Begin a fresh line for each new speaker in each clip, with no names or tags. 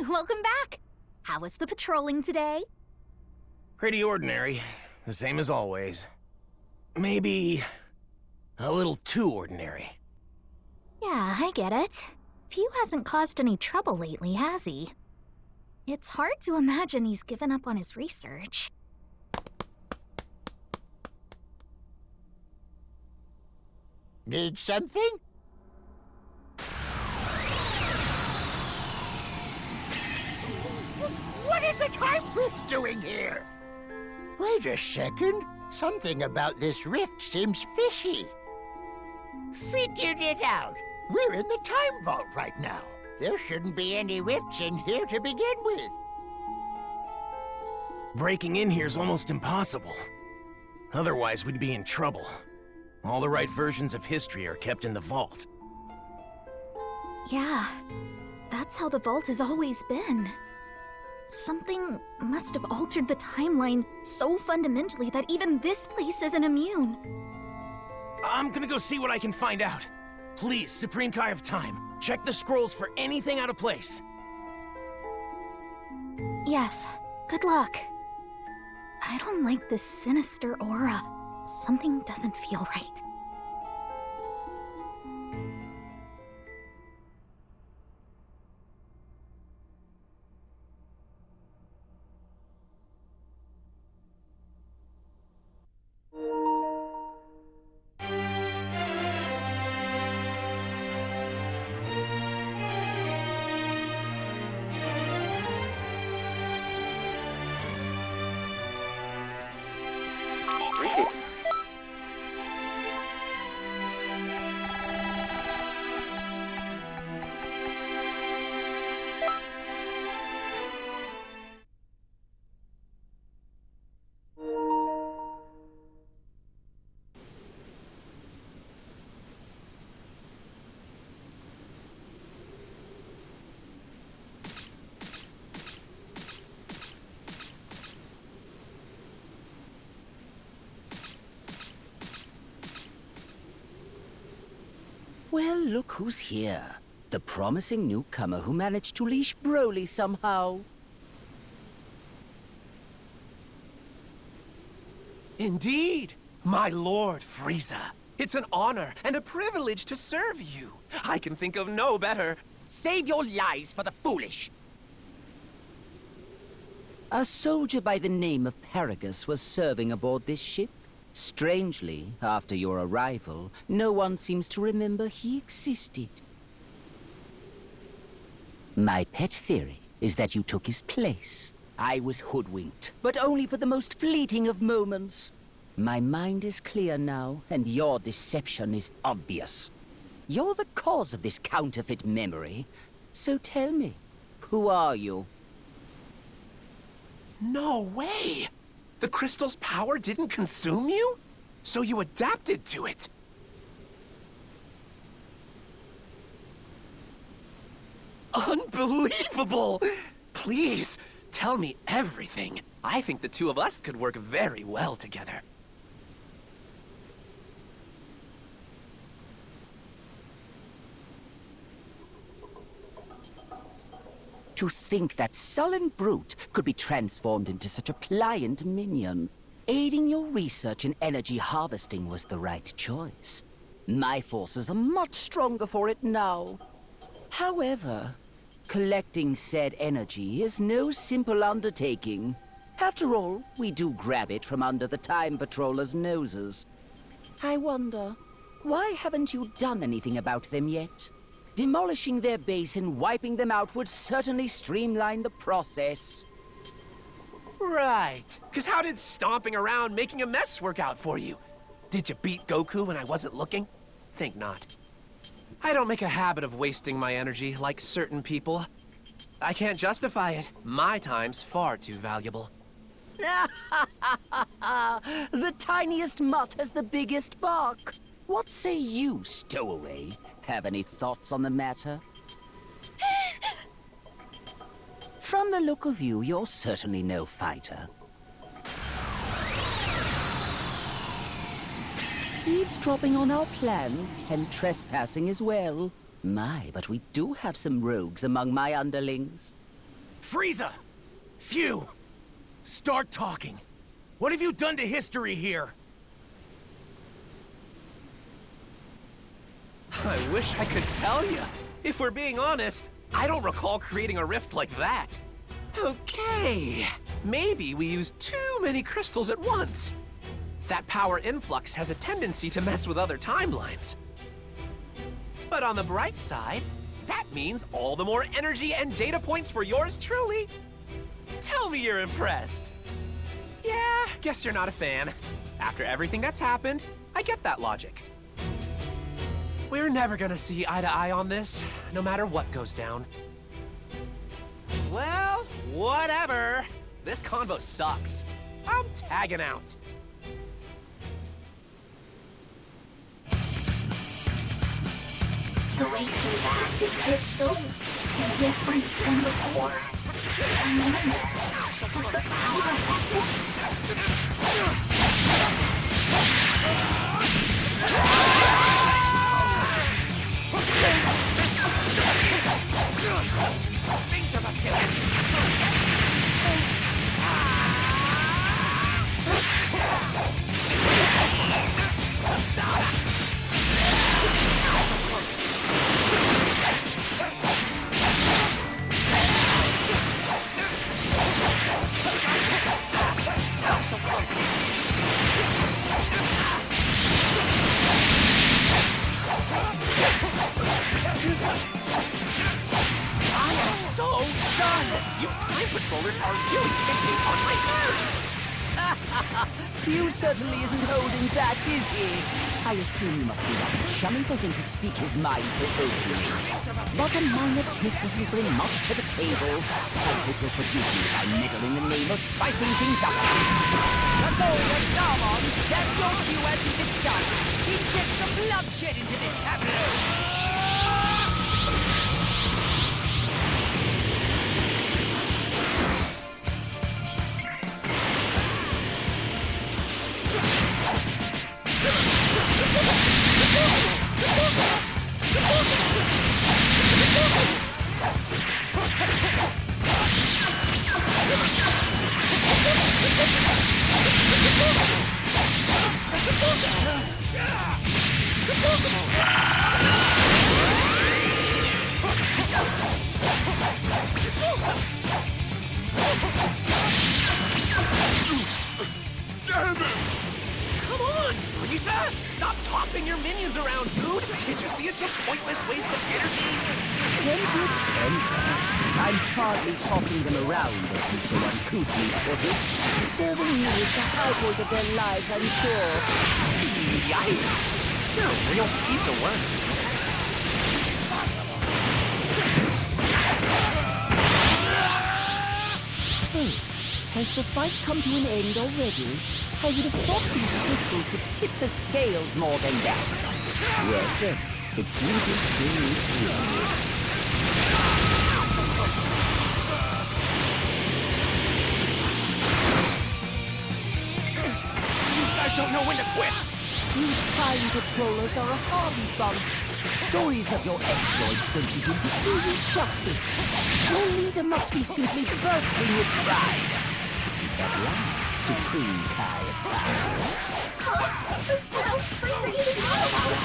welcome back. How was the patrolling today?
Pretty ordinary. The same as always. Maybe a little too ordinary.
Yeah, I get it. Few hasn't caused any trouble lately, has he? It's hard to imagine he's given up on his research.
Need something? What is a time rift doing here? Wait a second. Something about this rift seems fishy. Figured it out. We're in the time vault right now. There shouldn't be any rifts in here to begin with.
Breaking in here's almost impossible. Otherwise, we'd be in trouble. All the right versions of history are kept in the vault.
Yeah, that's how the vault has always been. Something must have altered the timeline so fundamentally that even this place isn't immune.
I'm gonna go see what I can find out. Please, Supreme Kai of Time, check the scrolls for anything out of place.
Yes, good luck. I don't like this sinister aura. Something doesn't feel right.
Well, look who's here. The promising newcomer who managed to leash Broly somehow.
Indeed, my Lord Frieza. It's an honor and a privilege to serve you. I can think of no better.
Save your lies for the foolish.
A soldier by the name of Paragus was serving aboard this ship. Strangely, after your arrival, no one seems to remember he existed. My pet theory is that you took his place. I was hoodwinked, but only for the most fleeting of moments. My mind is clear now, and your deception is obvious. You're the cause of this counterfeit memory. So tell me, who are you?
No way! The crystal's power didn't consume you? So you adapted to it? Unbelievable! Please, tell me everything. I think the two of us could work very well together.
To think that sullen brute could be transformed into such a pliant minion. Aiding your research in energy harvesting was the right choice. My forces are much stronger for it now. However, collecting said energy is no simple undertaking. After all, we do grab it from under the Time Patroller's noses. I wonder, why haven't you done anything about them yet? Demolishing their base and wiping them out would certainly streamline the process.
Right. Because how did stomping around making a mess work out for you? Did you beat Goku when I wasn't looking? Think not. I don't make a habit of wasting my energy like certain people. I can't justify it. My time's far too valuable.
The tiniest mutt has the biggest bark. What say you, stowaway? Have any thoughts on the matter? From the look of you, you're certainly no fighter. Eavesdropping on our plans and trespassing as well. My, but we do have some rogues among my underlings.
Frieza! Phew! Start talking. What have you done to history here?
I wish I could tell you. If we're being honest, I don't recall creating a rift like that. Okay, maybe we used too many crystals at once. That power influx has a tendency to mess with other timelines. But on the bright side, that means all the more energy and data points for yours truly. Tell me you're impressed. Yeah, guess you're not a fan. After everything that's happened, I get that logic. We're never gonna see eye to eye on this, no matter what goes down. Well, whatever. This convo sucks. I'm tagging out.
The way he's acting is so different than before. And then, was the power affected?
Things are about to get interesting. You time patrollers are really kicking on my nerves!
Q certainly isn't holding back, is he? I assume you must be rather chummy for him to speak his mind so openly. But a minor tiff doesn't bring much to the table. I hope you'll forgive me if I meddle in the name of spicing things up a bit.
Napoleon, Salmon, that's your cue as we discussed. Inject some bloodshed into this tableau.
Come on, Frieza! Stop tossing your minions around, dude! Can't you see it's a pointless waste of energy?
Temper, temper. I'm hardly tossing them around, as you so uncouthly put it. Serving you is the high point of their lives, I'm sure.
Yikes! You're a real piece of work.
Has the fight come to an end already? I would have thought these crystals would tip the scales more than that. Yes, then. It seems you still need to.
These guys don't know when to quit!
You time patrollers are a hardy bunch. Stories of your exploits don't begin to do you justice. Your leader must be simply bursting with pride. Isn't that right, Supreme Kai of Time?
What else Frieza even know about us?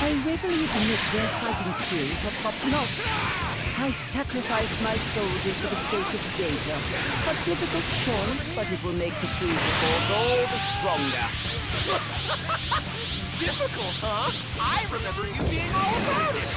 I readily admit their fighting skills are top-notch. I sacrificed my soldiers for the sake of data. A difficult choice, but it will make the Frieza Force all the stronger.
Difficult, huh? I remember you being all about it!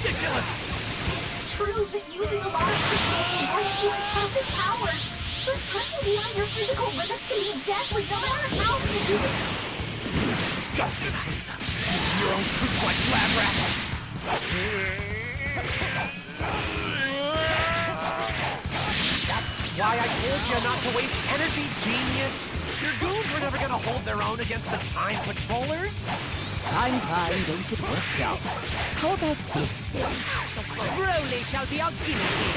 ridiculous!
It's true that using a lot of crystals can grant you impressive power. But pushing beyond your physical limits can be deadly no matter how you do it.
Disgusting, Frieza. Using your own troops like lab rats.
That's why I told you not to waste energy, genius! Your goons were never gonna hold their own against the Time Patrollers!
Fine, don't get worked up. How about this, then?
Broly shall be our guinea pig.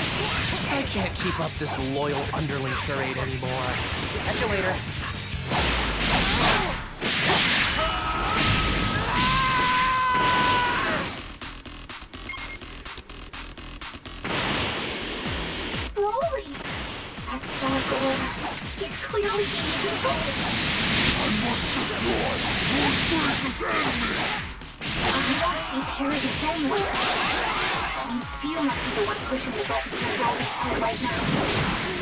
I can't keep up this loyal underling charade anymore. Catch you later.
Broly! That dark orb. He's clearly being controlled.
I must destroy Lord Frieza's enemies!
I want to see Parody Xenoverse. That means few more people are pushing the button for Broly's head right now.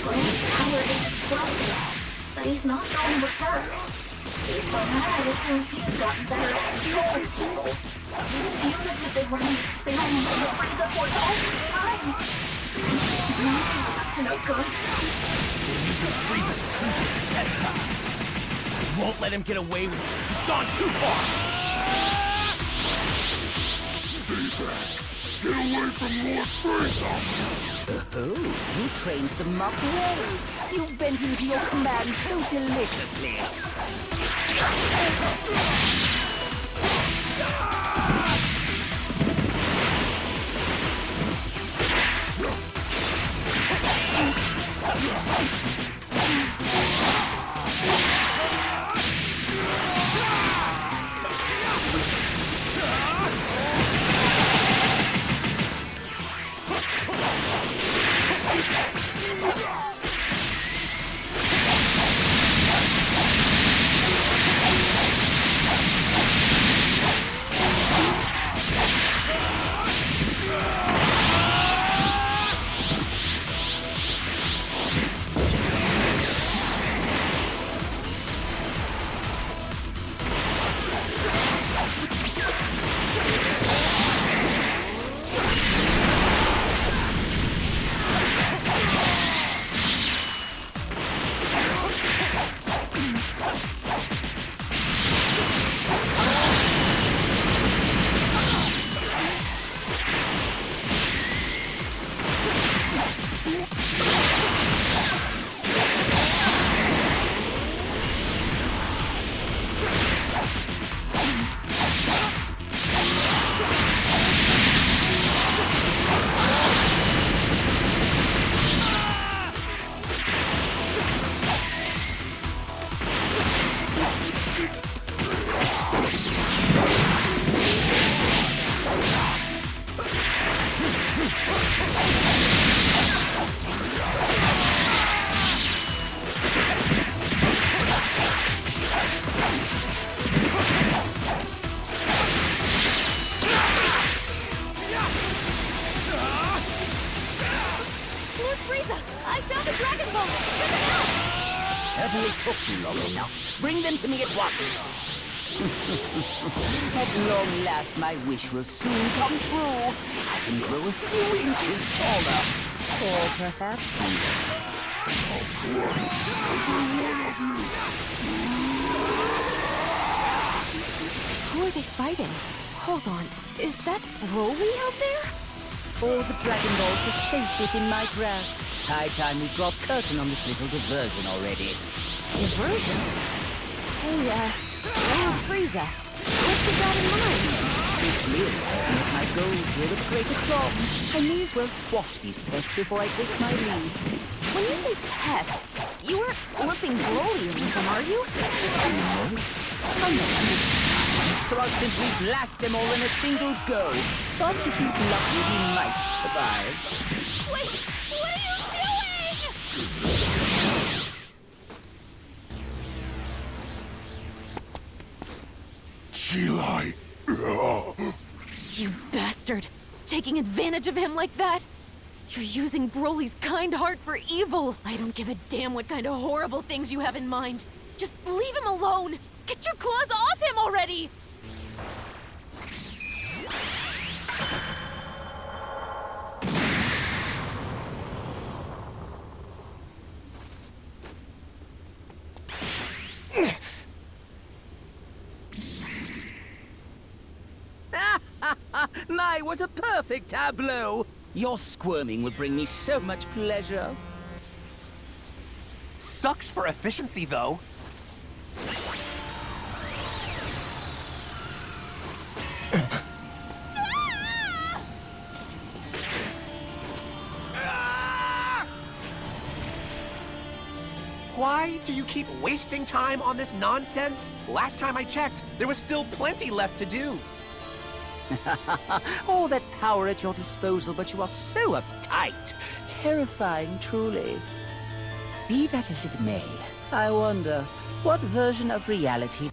Broly's power is explosive, but he's not going to return. Based on that, I'd assume Few's gotten better at controlling people. Few must have been running experiments on the Frieza Force all this time. Nothing's up to no good.
He's been using Frieza's troops as test subjects. We won't let him get away with it. He's gone too far.
Stay back! Get away from Lord Frieza!
Oh, you trained the muck well. You bent into your command so deliciously. Certainly took you long enough. Bring them to me at once. At long last, my wish will soon come true. I can grow a few inches taller. Or perhaps even.
Who are they fighting? Hold on. Is that Broly out there?
All the Dragon Balls are safe within my grasp. High time we draw a curtain on this little diversion already.
Diversion? Hey, Lord Frieza, what you got in mind?
Clearly, I have met my goals here with greater calm. I may as well squash these pests before I take my leave.
When you say pests, you aren't lumping Broly in with them, are you?
Who knows? I'm not good at time, so I'll simply blast them all in a single go. But if he's lucky, he might survive.
Wait, what are you doing?
Chilai!
You bastard! Taking advantage of him like that? You're using Broly's kind heart for evil! I don't give a damn what kind of horrible things you have in mind. Just leave him alone! Get your claws off him already!
My, what a perfect tableau! Your squirming will bring me so much pleasure.
Sucks for efficiency, though. Why do you keep wasting time on this nonsense? Last time I checked, there was still plenty left to do.
All that power at your disposal, but you are so uptight. Terrifying, truly. Be that as it may, I wonder, what version of reality...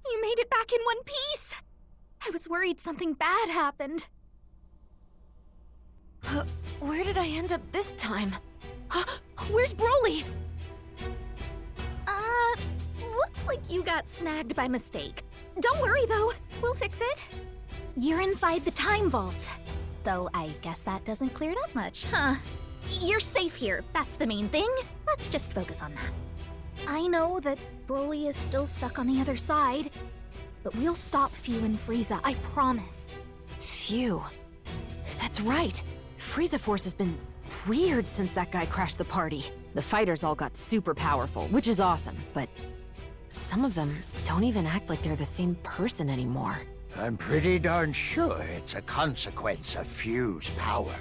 You made it back in one piece! I was worried something bad happened. Where did I end up this time? Where's Broly? Looks like you got snagged by mistake. Don't worry, though. We'll fix it. You're inside the time vault. Though I guess that doesn't clear it up much, huh? You're safe here. That's the main thing. Let's just focus on that. I know that Broly is still stuck on the other side, but we'll stop Phew and Frieza, I promise. Phew. That's right. Frieza Force has been weird since that guy crashed the party. The fighters all got super powerful, which is awesome, but some of them don't even act like they're the same person anymore.
I'm pretty darn sure it's a consequence of Phew's power.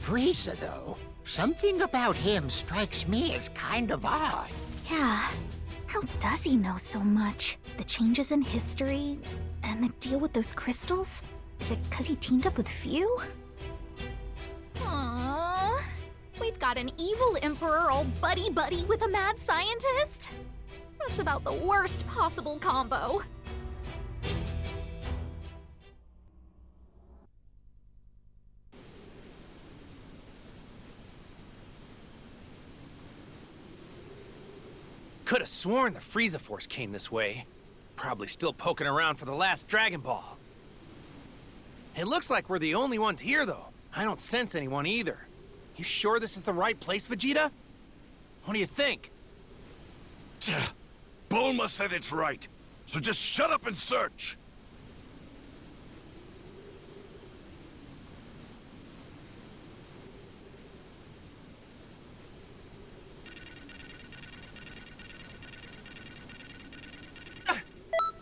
Frieza, though, something about him strikes me as kind of odd.
Yeah. How does he know so much? The changes in history, and the deal with those crystals? Is it because he teamed up with Phew? Aww. We've got an evil emperor all buddy-buddy with a mad scientist? That's about the worst possible combo.
Could have sworn the Frieza Force came this way. Probably still poking around for the last Dragon Ball. It looks like we're the only ones here, though. I don't sense anyone either. You sure this is the right place, Vegeta? What do you think?
Bulma said it's right, so just shut up and search!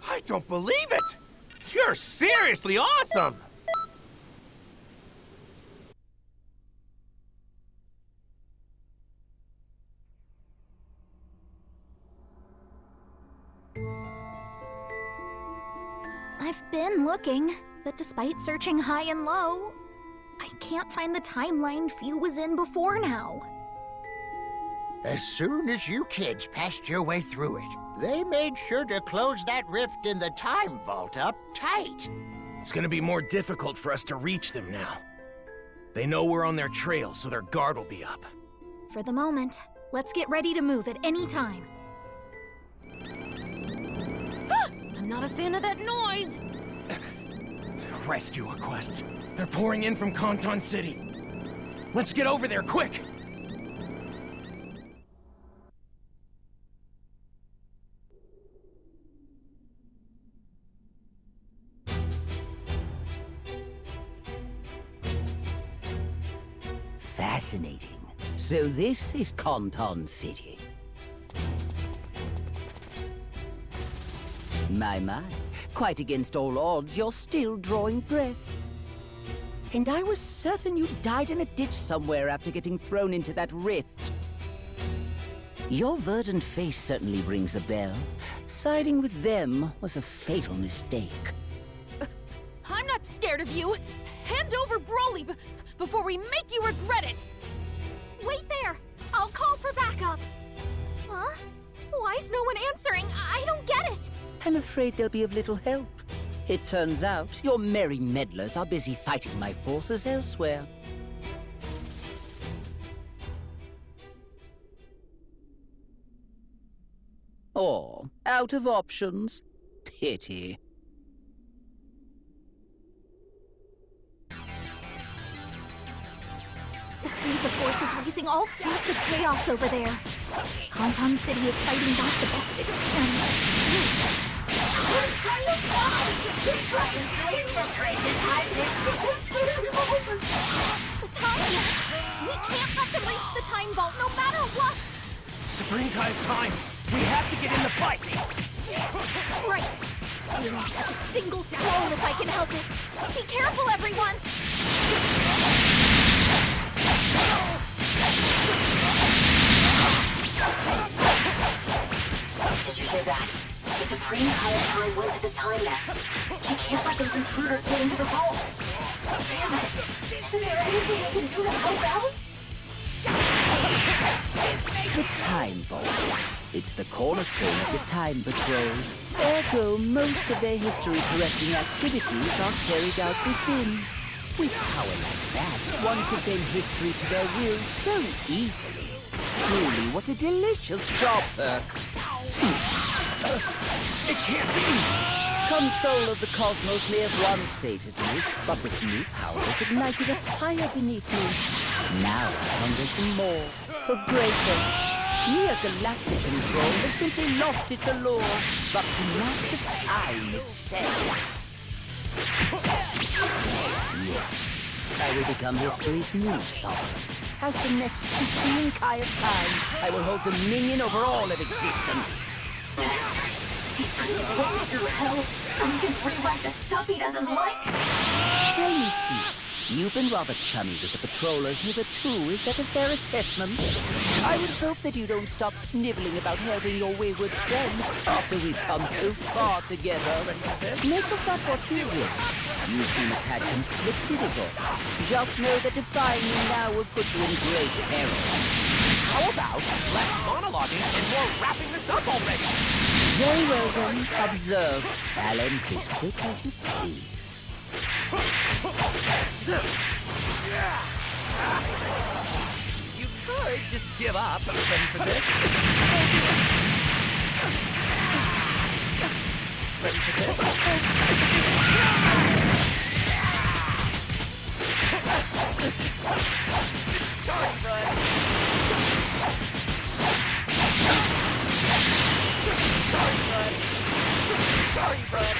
I don't believe it! You're seriously awesome!
I've been looking, but despite searching high and low, I can't find the timeline Phew was in before now.
As soon as you kids passed your way through it, they made sure to close that rift in the time vault up tight.
It's gonna be more difficult for us to reach them now. They know we're on their trail, so their guard will be up.
For the moment, let's get ready to move at any time. I'm not a fan of that noise!
Rescue requests. They're pouring in from Kanton City. Let's get over there, quick!
Fascinating. So this is Kanton City. My. Quite against all odds, you're still drawing breath. And I was certain you died in a ditch somewhere after getting thrown into that rift. Your verdant face certainly rings a bell. Siding with them was a fatal mistake.
I'm not scared of you! Hand over Broly before we make you regret it! Wait there! I'll call for backup! Huh? Why is no one answering? I don't get it!
I'm afraid they'll be of little help. It turns out your merry meddlers are busy fighting my forces elsewhere. Or out of options. Pity.
The Frieza Force is
causing all sorts of chaos over there. Kantan City is fighting back the best it can. The time nest! We can't let them reach the time vault no matter what!
Supreme Kai of Time! We have to get in the fight!
Right! I won't touch a single scroll if I can help it! Be careful, everyone!
Did you hear that? The Supreme Kai of Time went to the time nest. She can't let those intruders get into the vault. Damn it! Isn't there anything we can do to help out?
The Time Vault. It's the cornerstone of the Time Patrol. Ergo, most of their history-correcting activities are carried out within. With power like that, one could bend history to their will so easily. Truly, what a delicious job, Perk.
It can't be!
Control of the cosmos may have once sated me, but this new power has ignited a fire beneath me. Now I hunger for more, for greater. Mere galactic control has simply lost its allure, but to master time itself. Yes, I will become history's new sovereign. As the next Supreme Kai of Time, I will hold dominion over all of existence.
He's trying to put me through hell so he can rewrite the stuff he doesn't like.
Tell me, Fee, you've been rather chummy with the patrollers hitherto. Is that a fair assessment? I would hope that you don't stop sniveling about helping your wayward friends after we've come so far together. Make of that what you will. You seem a tad conflicted is all. Just know that defying me now will put you in great peril.
How about less monologuing and more wrapping this up already?
Very well then, observe. I'll end this quick as you please.
You could just give up. Ready for this? Ready for this? Sorry, bud. Sorry, bud. Sorry, bud.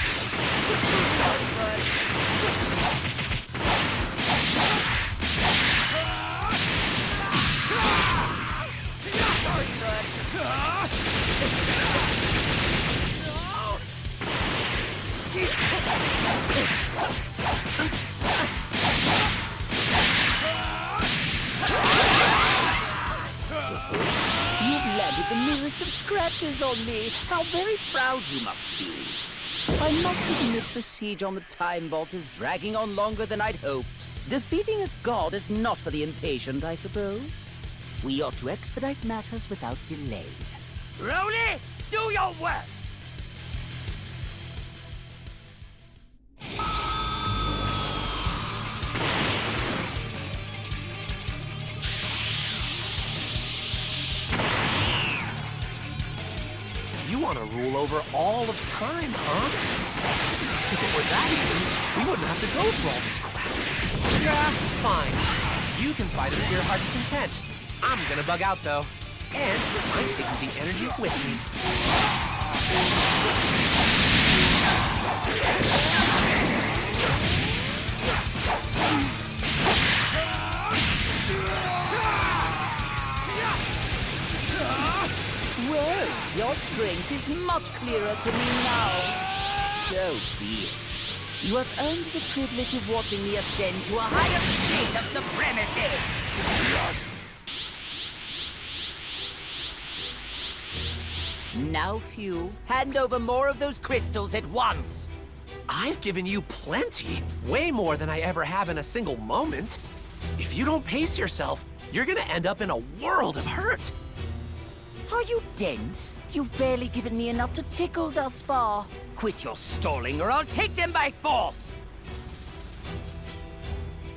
Sorry, bud.
You've landed the nearest of scratches on me. How very proud you must be. I must admit the siege on the Time Vault is dragging on longer than I'd hoped. Defeating a god is not for the impatient, I suppose. We ought to expedite matters without delay.
Rowley, do your worst!
You want to rule over all of time, huh? If it were that easy, we wouldn't have to go through all this crap. Yeah, fine. You can fight it to your heart's content. I'm gonna bug out, though. And I'm taking the energy with me.
Well, your strength is much clearer to me now. So be it. You have earned the privilege of watching me ascend to a higher state of supremacy. Now, Few, hand over more of those crystals at once.
I've given you plenty. Way more than I ever have in a single moment. If you don't pace yourself, you're gonna end up in a world of hurt.
Are you dense? You've barely given me enough to tickle thus far. Quit your stalling or I'll take them by force!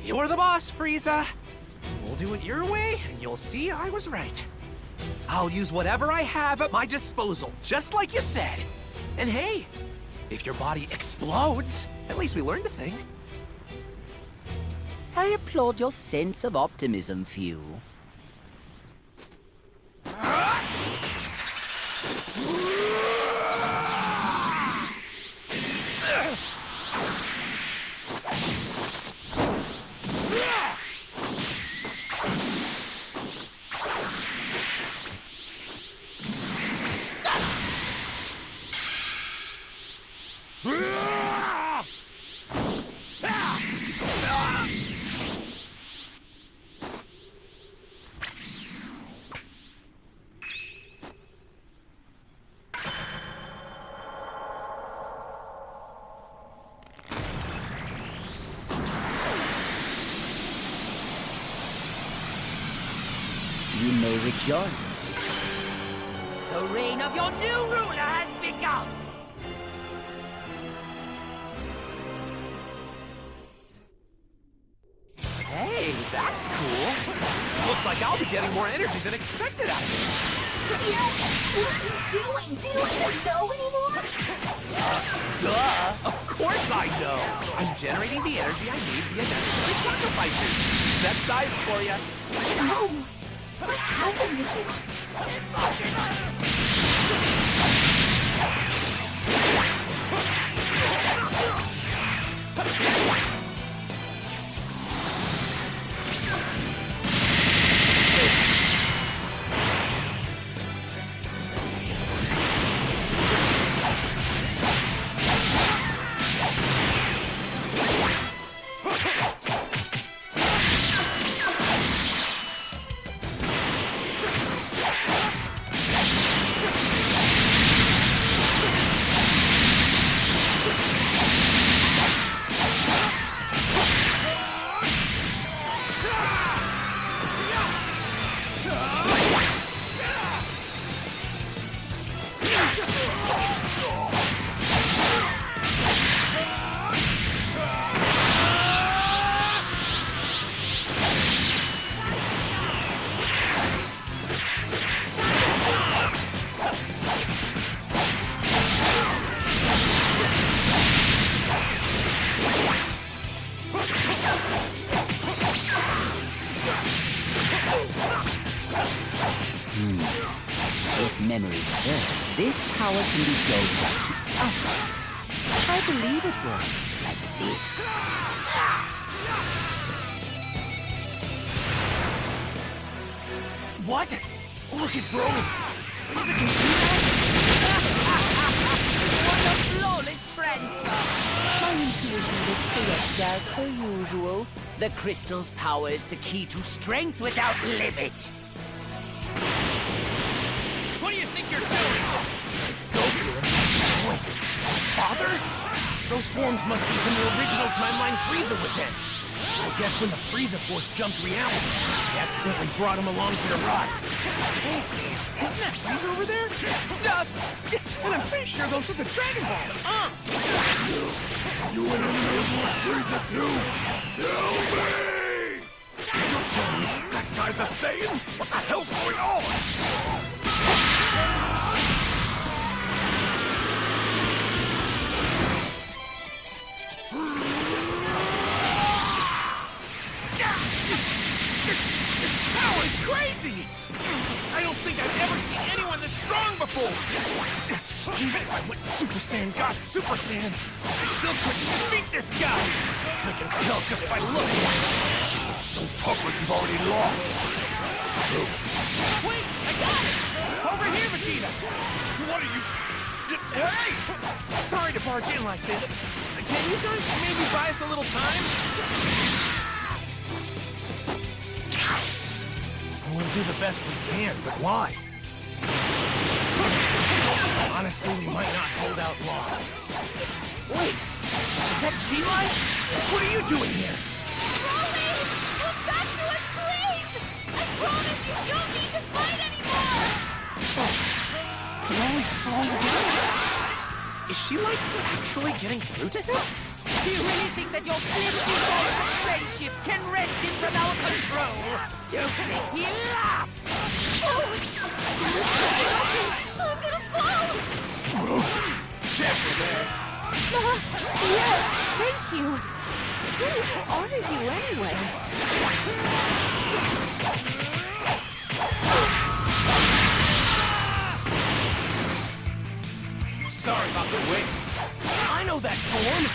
You're the boss, Frieza. We'll do it your way, and you'll see I was right. I'll use whatever I have at my disposal, just like you said. And hey, if your body explodes, at least we learned a thing.
I applaud your sense of optimism, Few. You may rejoice.
The reign of your new ruler has begun!
Hey, that's cool. Looks like I'll be getting more energy than expected out of this.
Yeah, what are you doing? Do you even know anymore?
Duh! Of course I know! I'm generating the energy I need via necessary sacrifices. That's science for you.
No. What happened to you?
If memory serves, this power can be doled out to others. I believe it works like this.
What? Look at bro! Frieza can do that?
What a flawless transfer!
My intuition was correct as per usual. The crystal's power is the key to strength without limit.
What do you think you're doing?
It's Goku. Wait, my father? Those forms must be from the original timeline Frieza was in. I guess when the Frieza Force jumped realities, they accidentally brought him along for the ride.
Hey, isn't that Frieza over there? And I'm pretty sure those were the Dragon Balls.
You interfered with Frieza too? Tell me! You're telling me that guy's a Saiyan? What the hell's going on?
This power is crazy! I don't think I've ever seen anyone this strong before! Even if I went Super Saiyan God Super Saiyan, I still couldn't defeat this guy! I can tell just by looking at him.
Don't talk like you've already lost.
Wait! I got it! Over here, Vegeta!
What are you...
Hey! Sorry to barge in like this. Can you guys maybe buy us a little time?
We'll do the best we can, but why? Honestly, we might not hold out long.
Wait! Is that G-Light? What are you doing here?
Broly! Come back to us, please! I promise you don't need to fight anymore!
Broly's slowing down. Is she, like, actually getting through to him?
Do you really think that your flimsy bonds of friendship can wrest him from our control? Don't make me laugh!
I'm gonna fall!
Careful there!
Yes, thank you! Who are you anyway?
Wait, I know that form!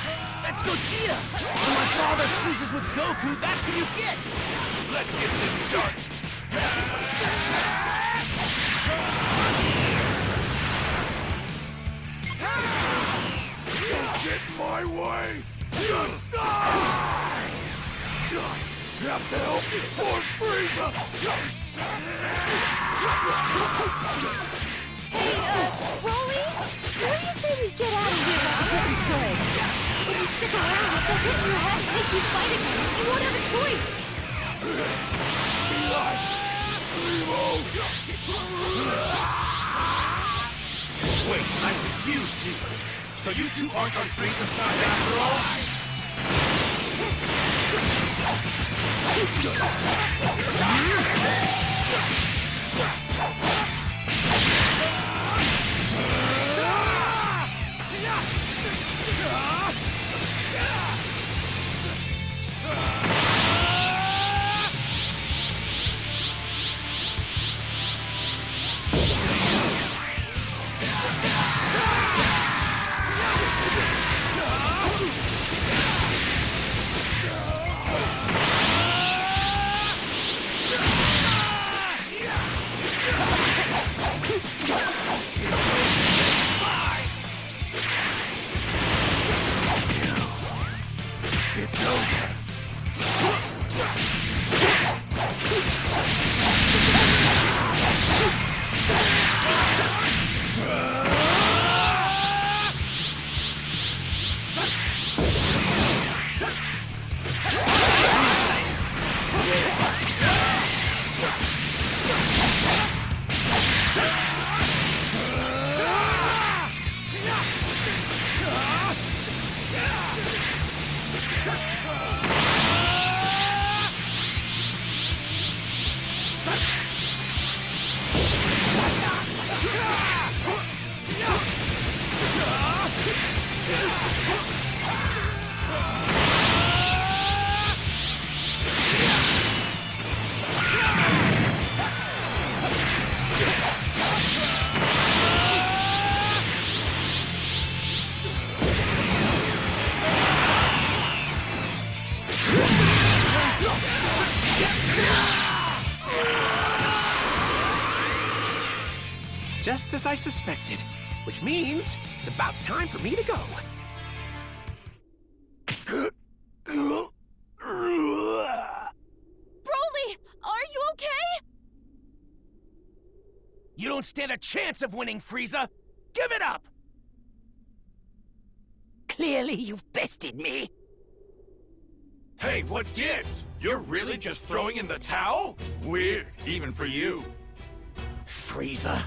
That's Gogeta! When my father freezes with Goku, that's who you get!
Let's get this started. Don't get in my way! Just die! You have to help me for Frieza!
Hey, Broly? What do you say we get out of here while the getting's good? If you stick around, if they'll hit in your head and make you fight again, you won't have a choice!
She like Wait, I'm confused here. So you two aren't on Frieza's side after all?
Just as I suspected, which means it's about time for me to go.
Broly, are you okay?
You don't stand a chance of winning, Frieza! Give it up!
Clearly you've bested me.
Hey, what gives? You're really just throwing in the towel? Weird, even for you.
Frieza,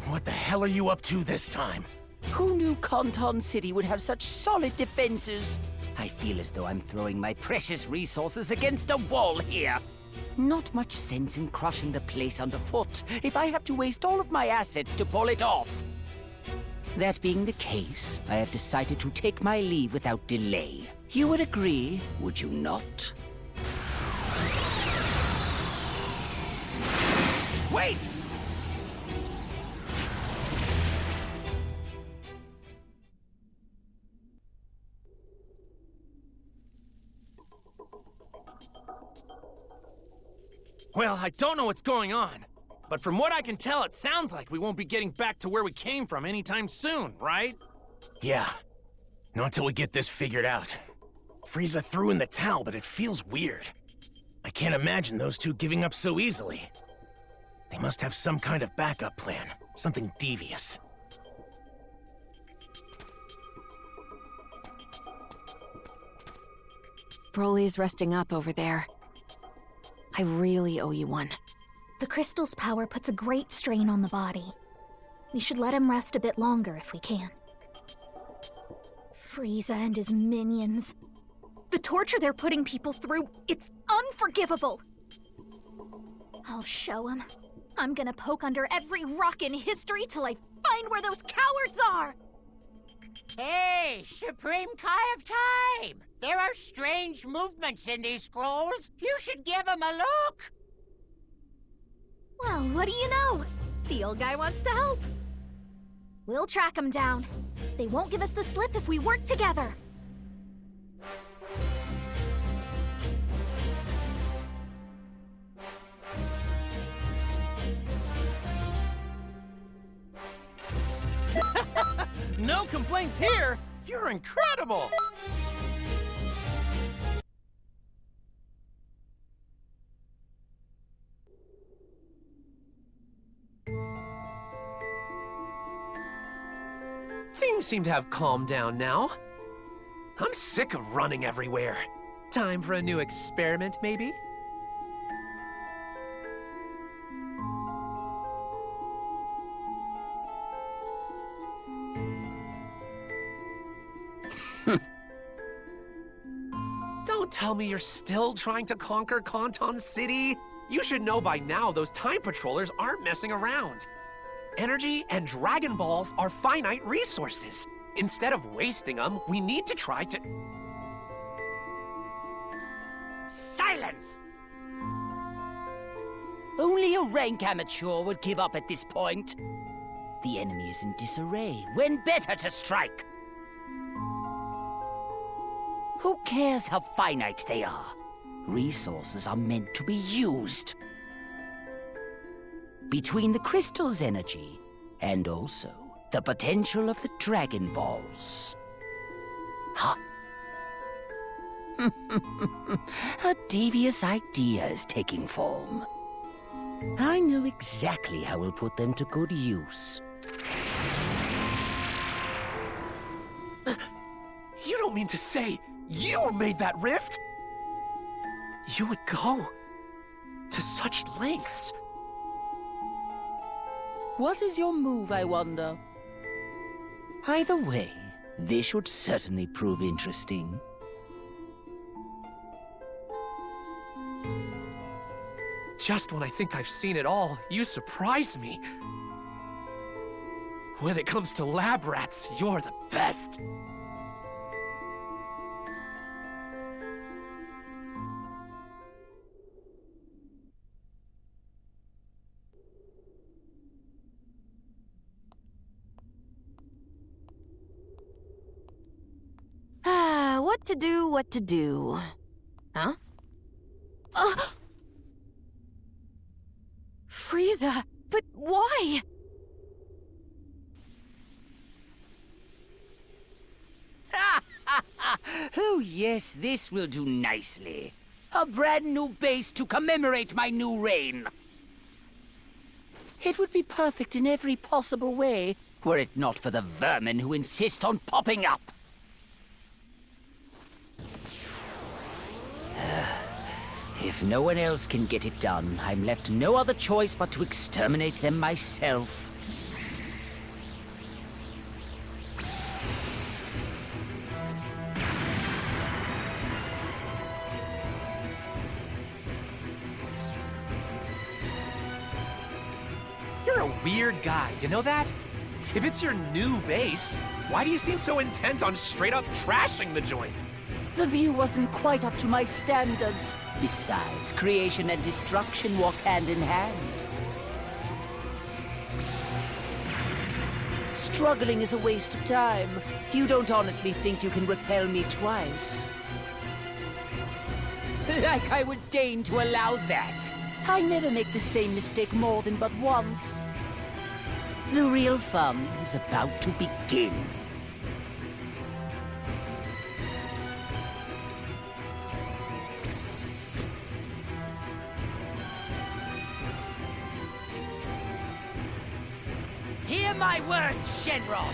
what the hell are you up to this time?
Who knew Kanton City would have such solid defenses? I feel as though I'm throwing my precious resources against a wall here. Not much sense in crushing the place underfoot if I have to waste all of my assets to pull it off. That being the case, I have decided to take my leave without delay. You would agree, would you not?
Wait! Well, I don't know what's going on, but from what I can tell, it sounds like we won't be getting back to where we came from anytime soon, right? Yeah. Not until we get this figured out. Frieza threw in the towel, but it feels weird. I can't imagine those two giving up so easily. They must have some kind of backup plan, something devious.
Broly's resting up over there. I really owe you one.
The crystal's power puts a great strain on the body. We should let him rest a bit longer if we can. Frieza and his minions. The torture they're putting people through, it's unforgivable. I'll show him. I'm gonna poke under every rock in history till I find where those cowards are!
Hey, Supreme Kai of Time! There are strange movements in these scrolls. You should give them a look.
Well, what do you know? The old guy wants to help. We'll track them down. They won't give us the slip if we work together.
No complaints here! You're incredible! Things seem to have calmed down now. I'm sick of running everywhere. Time for a new experiment, maybe? Don't tell me you're still trying to conquer Kanton City. You should know by now those time patrollers aren't messing around. Energy and Dragon Balls are finite resources. Instead of wasting them, we need to try to...
Silence! Only a rank amateur would give up at this point. The enemy is in disarray. When better to strike? Who cares how finite they are? Resources are meant to be used. Between the crystal's energy and also the potential of the Dragon Balls. Huh? A devious idea is taking form. I know exactly how we'll put them to good use.
You don't mean to say you made that rift? You would go to such lengths.
What is your move, I wonder? Either way, this should certainly prove interesting.
Just when I think I've seen it all, you surprise me. When it comes to lab rats, you're the best.
What to do? Huh? Frieza, but why?
Oh yes, this will do nicely. A brand new base to commemorate my new reign. It would be perfect in every possible way, were it not for the vermin who insist on popping up. If no one else can get it done, I'm left no other choice but to exterminate them myself.
You're a weird guy, you know that? If it's your new base, why do you seem so intent on straight up trashing the joint?
The view wasn't quite up to my standards. Besides, creation and destruction walk hand in hand. Struggling is a waste of time. You don't honestly think you can repel me twice? Like I would deign to allow that. I never make the same mistake more than but once. The real fun is about to begin.
Hear my words, Shenron!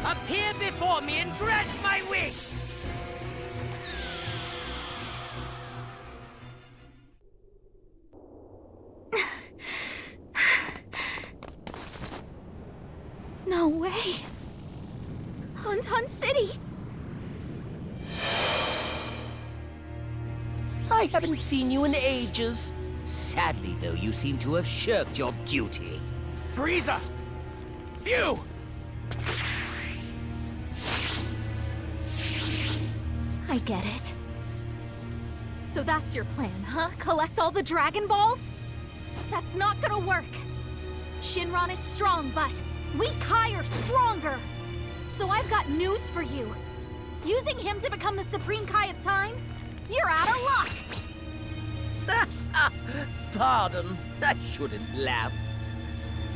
Appear before me and grant my wish!
No way. Kanton City.
I haven't seen you in ages. Sadly, though, you seem to have shirked your duty.
Frieza! Phew!
I get it. So that's your plan, huh? Collect all the Dragon Balls? That's not gonna work. Shinron is strong, but
We Kai are stronger! So I've got news for you. Using him to become the Supreme Kai of Time? You're out of luck!
Pardon, I shouldn't laugh.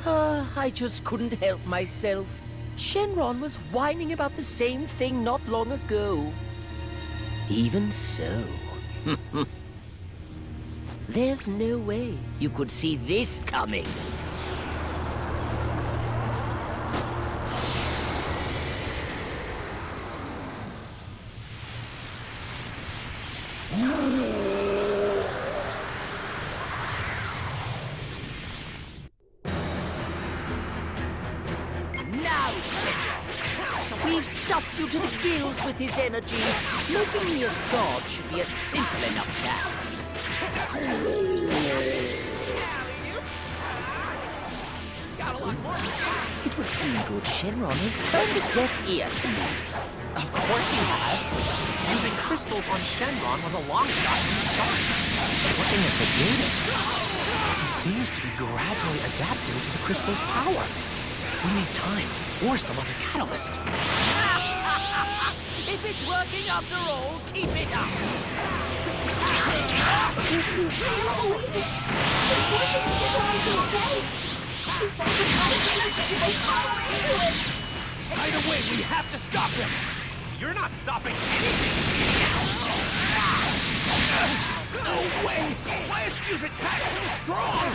I just couldn't help myself. Shenron was whining about the same thing not long ago. Even so, there's no way you could see this coming. Now, Shenron, we've stuffed you to the gills with his energy. Making me a god should be a simple enough task. It would seem good Shenron has turned a deaf ear to me.
Of course he has. Using crystals on Shenron was a long shot from the start. Looking at the data, he seems to be gradually adapting to the crystal's power. We need time, or some other catalyst.
If it's working after all, keep it up!
I don't believe it! They're forcing Shenron to obey! He's sacrificing his power into it!
Either way, we have to stop him! You're not stopping anything, idiot! No way! Why is Fuse attack so strong?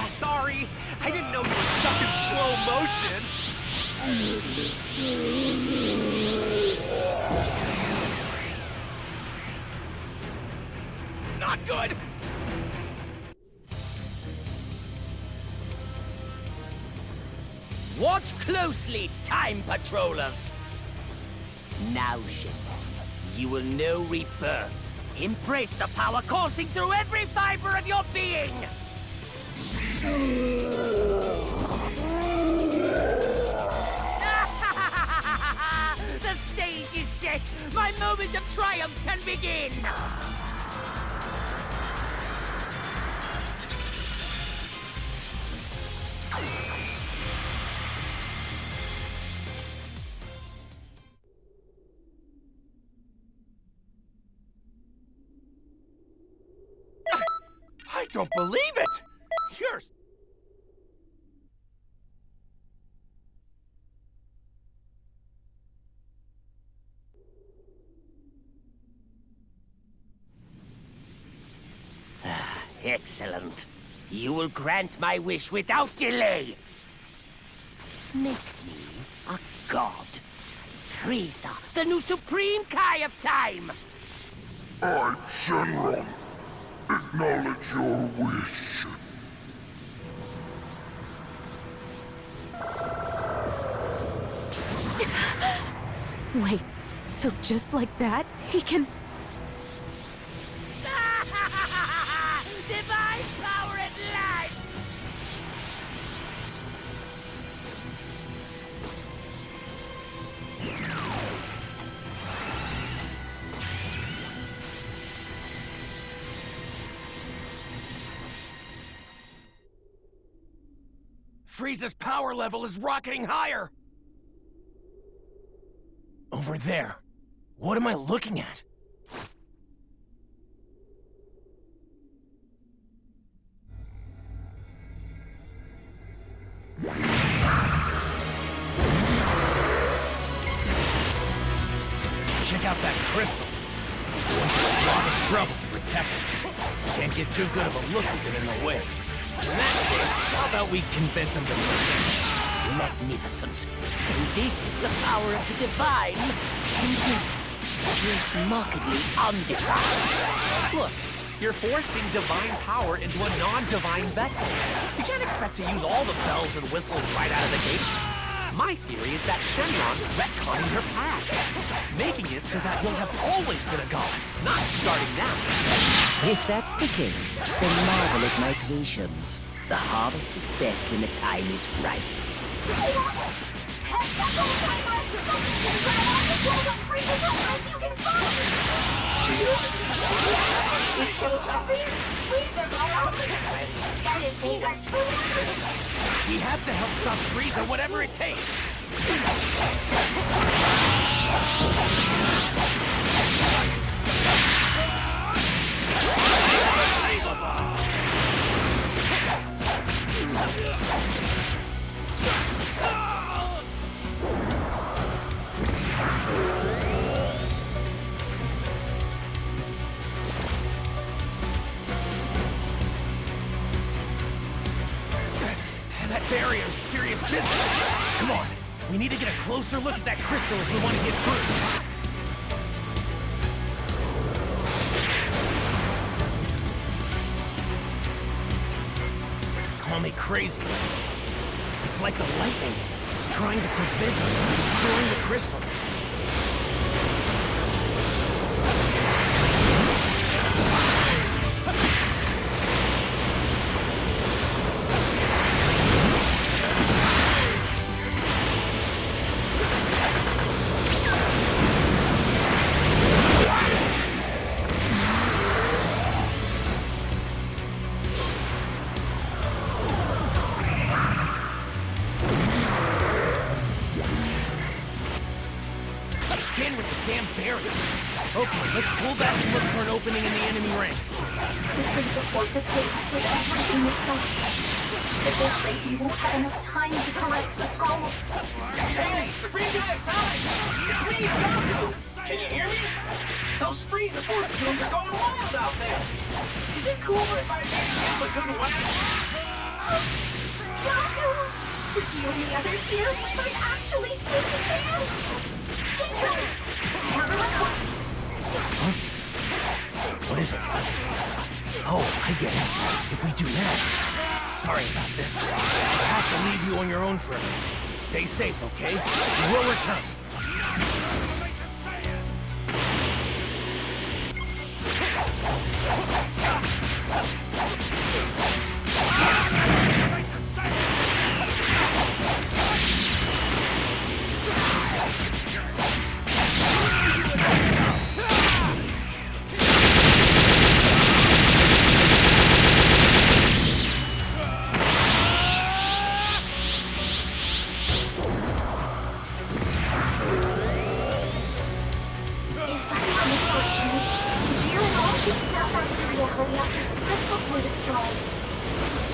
Sorry, I didn't know you were stuck in slow motion. Not good.
Watch closely, Time Patrollers! Now, Shenron, you will know rebirth. Embrace the power coursing through every fiber of your being!
The stage is set! My moment of triumph can begin!
I don't believe it! You're...
Excellent. You will grant my wish without delay. Make me a god. Frieza, the new Supreme Kai of Time.
I, Shenron, acknowledge your wish.
Wait, so just like that, he can...
Divine power at last!
Frieza's power level is rocketing higher! Over there. What am I looking at? Check out that crystal. We're going through a lot of trouble to protect it. Can't get too good of a look with it in the way. In that case, how about we convince him to leave it?
Magnificent. So this is the power of the divine, and yet it is markedly undefined.
Look, you're forcing divine power into a non-divine vessel. You can't expect to use all the bells and whistles right out of the gate. My theory is that Shenron's retconning her past, making it so that you'll have always been a god, not starting now.
If that's the case, then marvel at my patience. The harvest is best when the time is right.
We have to help stop Frieza, whatever it takes. That barrier's serious business. Come on, we need to get a closer look at that crystal if we want to get through. Call me crazy. It's like the lightning is trying to prevent us from destroying the crystals. Again with the damn barrier. Okay, let's pull back and look for an opening in the enemy ranks.
The Frieza forces hit us with everything we've got. At this rate, we won't have enough time to correct the scroll.
Hey, Supreme Guy of Time! It's me, Goku! Can you hear me? Those Frieza Force tunes are going wild out there! Is it cooler if I maybe give a good whack?
Goku! With you and the others here, we might actually stand a chance! Hey, Trunks! I have a request!
Huh? What is it? Oh, I get it. If we do that... Sorry about this. I'll have to leave you on your own for a bit. Stay safe, okay? We'll return.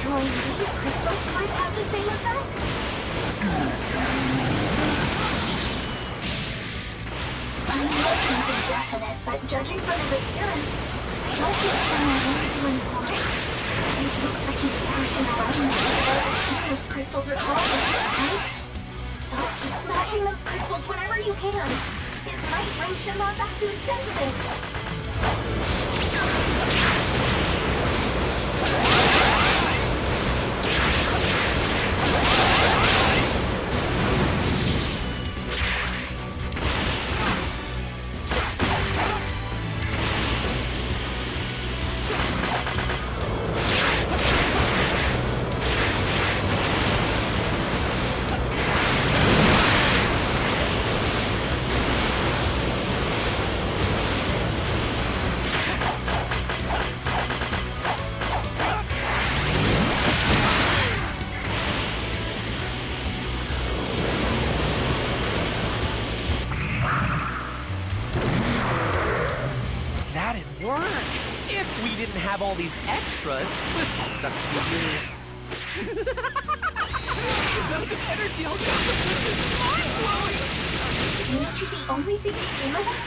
Destroying these crystals might have the same effect. I'm not something definite, but judging from his appearance, I don't think someone wants to inform. It looks like he's flashing around as those crystals are called, right? So keep smashing those crystals whenever you can. It might bring Shenron back to his senses.
have all these extras. Sucks to be you. The amount of energy I'll get from this is mind-blowing!
Isn't you the only thing you care about?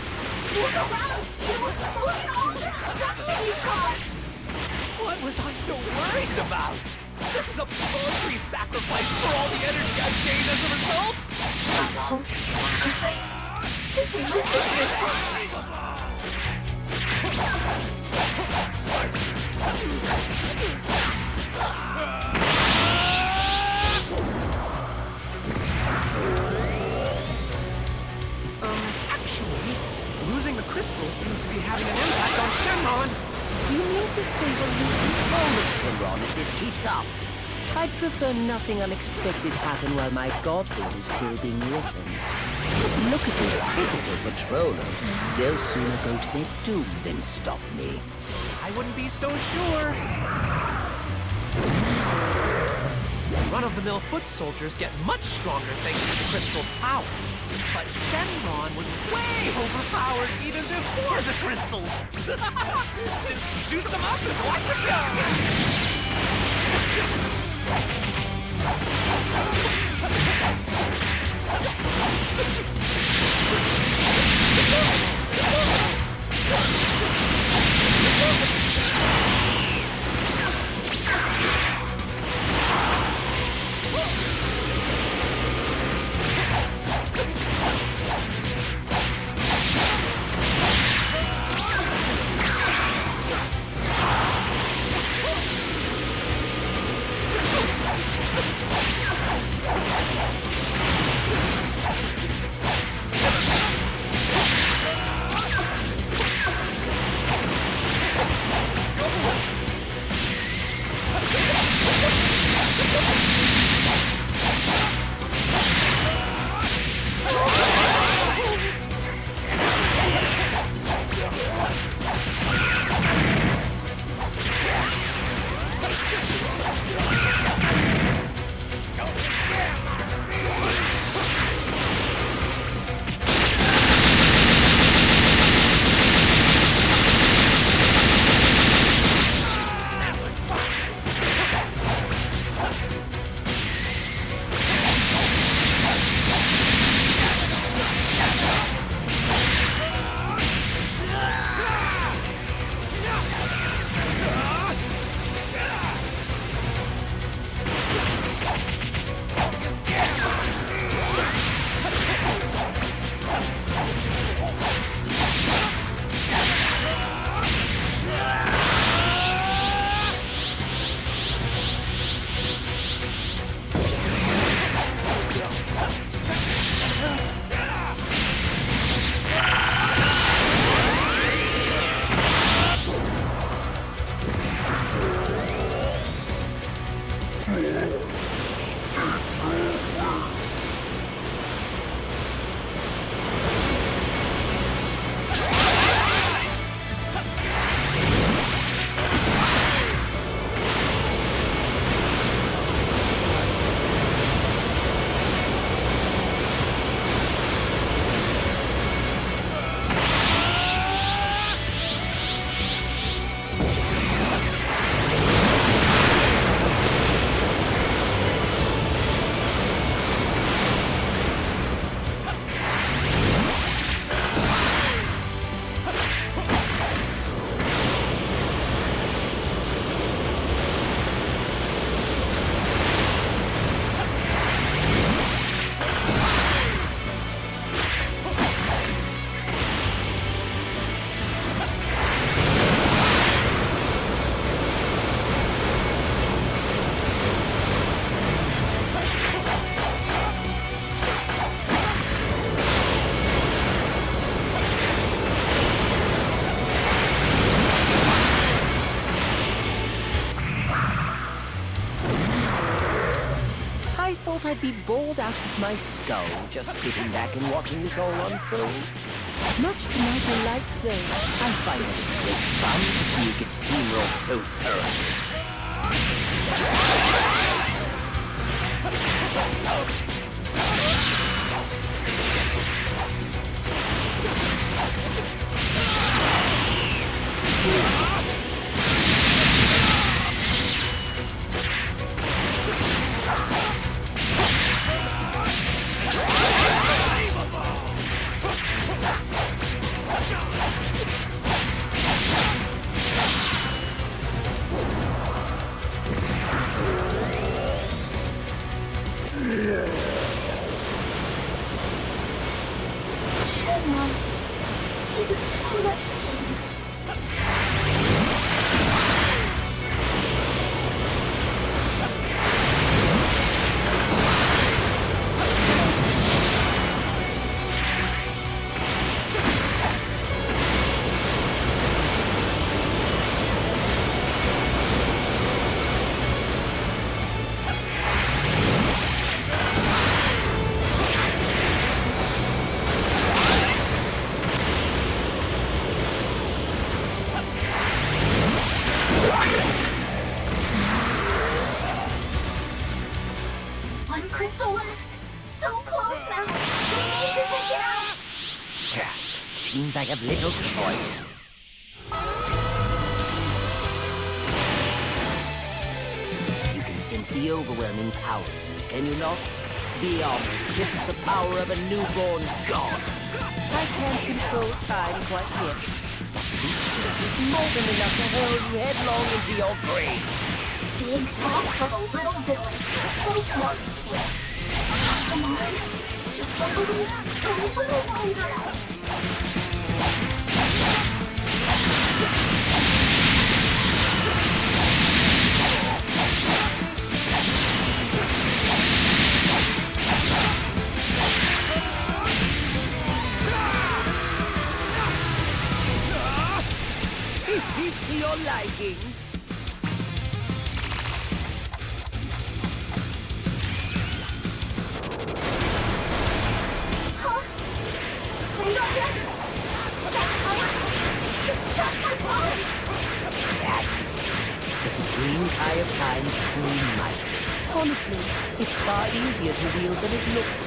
Look around! Look at all the destruction you caused!
What was I so worried about? This is a paltry sacrifice for all the energy I've gained as a result!
A paltry sacrifice? Just listen to yourself!
Actually, losing the crystal seems to be having an impact on Shenron.
Do you mean to say we'll lose control of Shenron if this keeps up? I'd prefer nothing unexpected happen while my godhood is still being written. Look at those pitiful patrollers. They'll sooner go to their doom than stop me.
I wouldn't be so sure. Run-of-the-mill foot soldiers get much stronger thanks to the crystal's power. But Shenron was way overpowered even before the crystals. Just juice them up and watch them go.
I'd be bored out of my skull just sitting back and watching this all unfold. Much to my delight, though, I find that it's great fun to see you get steamrolled so thoroughly.
Mom. He's in so much pain. One crystal left. So close now. We need to take it out.
Seems I have little choice. You can sense the overwhelming power, can you not? Be honored. This is the power of a newborn god. I can't control time quite yet. This strength is more than enough to hurl you headlong into your grave.
Big talk from a little villain. So smart. Come on. Just a little longer.
Is this to your liking?
Huh? I'm not yet. That's power. It's just my body.
That the supreme eye of time's true might. Honestly, it's far easier to wield than it looks.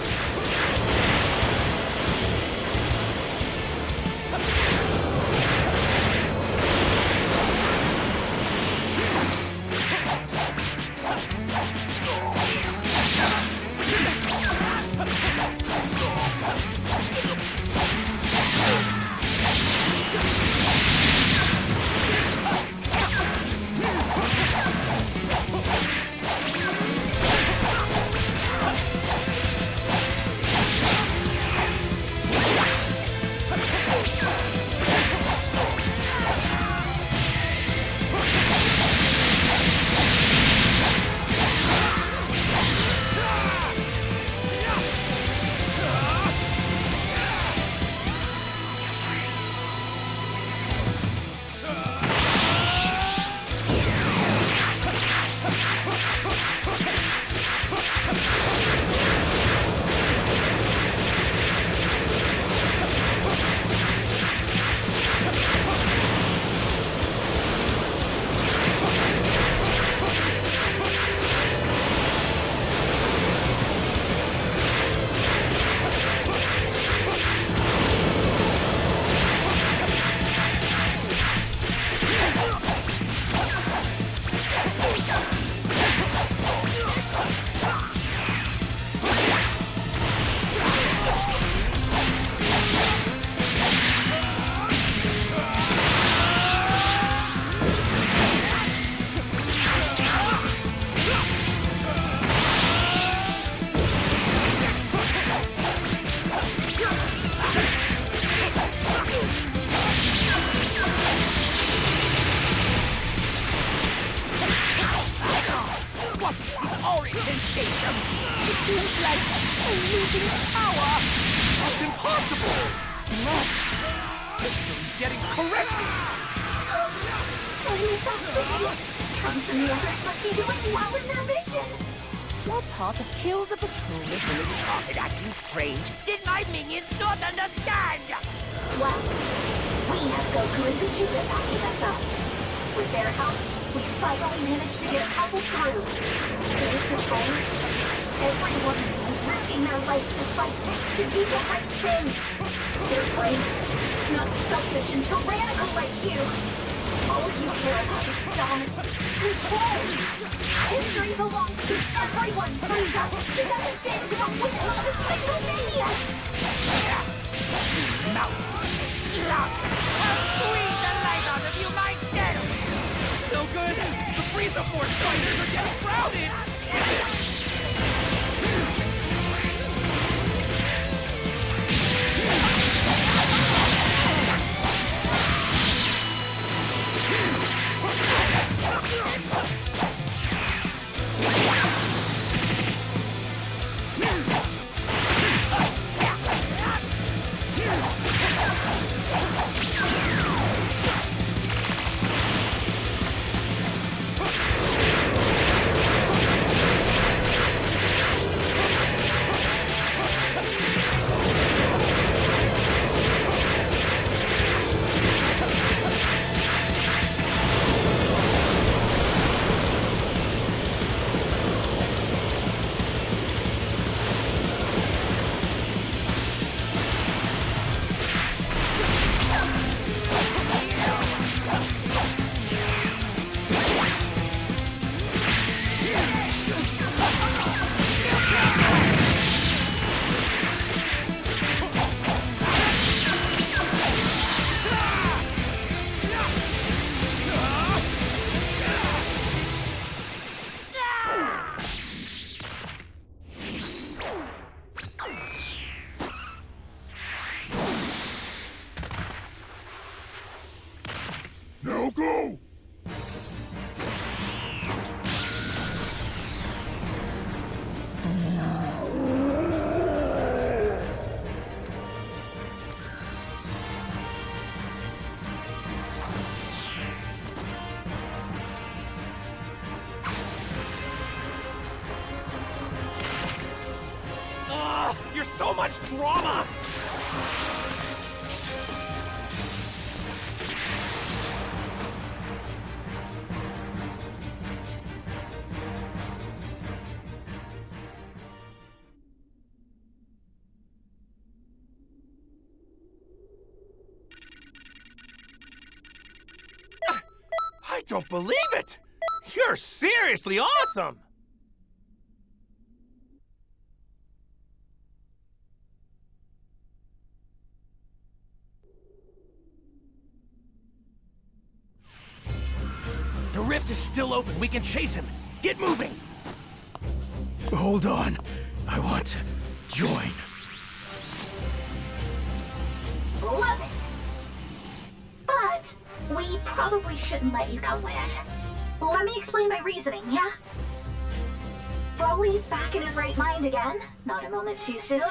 That's impossible! Unless history's getting corrected!
Trunks and the others must be doing well in their mission.
What part of Kill the Patrollers when they started acting strange did my minions not understand?
Well, we have Goku and Vegeta backing us up. With their help, we finally managed to get a couple through. Those patrollers, everyone is risking their life to fight, to do the right thing. They're brave, not selfish and tyrannical like you. All you care about is dominance, control. History belongs to everyone, Frieza. It doesn't fit to the whim of a single maniac.
Mouth! Slug! I'll squeeze the life out of you myself!
No good! The Frieza Force fighters are getting crowded! You're so much drama! I don't believe it! You're seriously awesome! The rift is still open. We can chase him. Get moving! Hold on. I want to join.
Love it! But we probably shouldn't let you come with. Let me explain my reasoning, yeah? Broly's back in his right mind again, not a moment too soon.